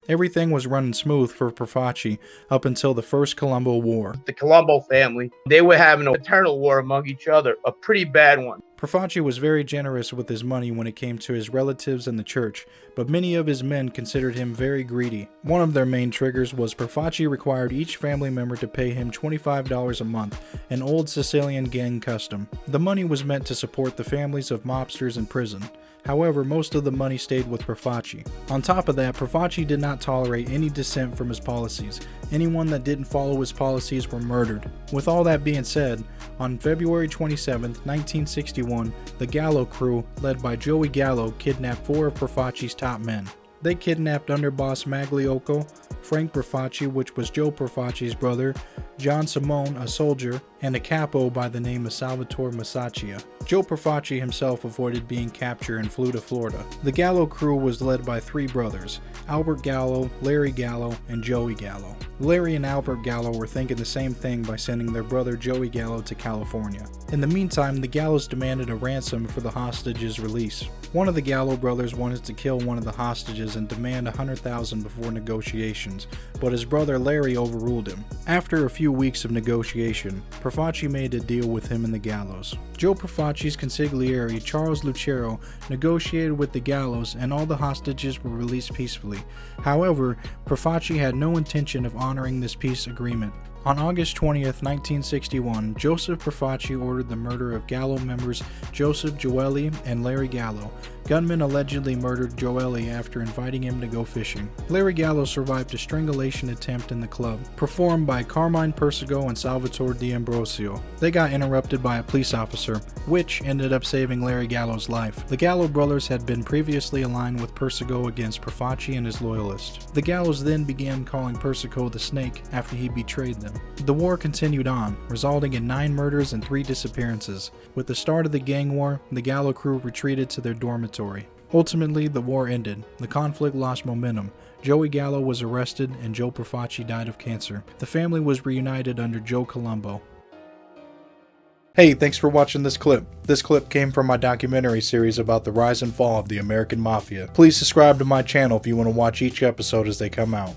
Everything was running smooth for Profaci up until the First Colombo War. The Colombo family, they were having an eternal war among each other, a pretty bad one. Profaci was very generous with his money when it came to his relatives and the church, but many of his men considered him very greedy. One of their main triggers was Profaci required each family member to pay him $25 a month, an old Sicilian gang custom. The money was meant to support the families of mobsters in prison. However, most of the money stayed with Profaci. On top of that, Profaci did not tolerate any dissent from his policies. Anyone that didn't follow his policies were murdered. With all that being said, on February 27, 1961, the Gallo crew, led by Joey Gallo, kidnapped 4 of Profaci's top men. They kidnapped underboss Magliocco, Frank Profaci, which was Joe Profaci's brother, John Simone, a soldier, and a capo by the name of Salvatore Masaccia. Joe Profaci himself avoided being captured and flew to Florida. The Gallo crew was led by 3 brothers, Albert Gallo, Larry Gallo, and Joey Gallo. Larry and Albert Gallo were thinking the same thing by sending their brother Joey Gallo to California. In the meantime, the Gallos demanded a ransom for the hostages' release. One of the Gallo brothers wanted to kill one of the hostages and demand $100,000 before negotiations, but his brother Larry overruled him. After a few weeks of negotiation, Profaci made a deal with him and the Gallos. Joe Profaci's consigliere, Charles Lucero, negotiated with the Gallos and all the hostages were released peacefully. However, Profaci had no intention of honoring this peace agreement. On August 20th, 1961, Joseph Profaci ordered the murder of Gallo members Joseph Joelli and Larry Gallo. Gunmen allegedly murdered Joelli after inviting him to go fishing. Larry Gallo survived a strangulation attempt in the club, performed by Carmine Persico and Salvatore D'Ambrosio. They got interrupted by a police officer, which ended up saving Larry Gallo's life. The Gallo brothers had been previously aligned with Persico against Profaci and his loyalists. The Gallos then began calling Persico the Snake after he betrayed them. The war continued on, resulting in 9 murders and 3 disappearances. With the start of the gang war, the Gallo crew retreated to their dormitory. Ultimately, the war ended. The conflict lost momentum. Joey Gallo was arrested and Joe Profaci died of cancer. The family was reunited under Joe Colombo. Hey, thanks for watching this clip. This clip came from my documentary series about the rise and fall of the American Mafia. Please subscribe to my channel if you want to watch each episode as they come out.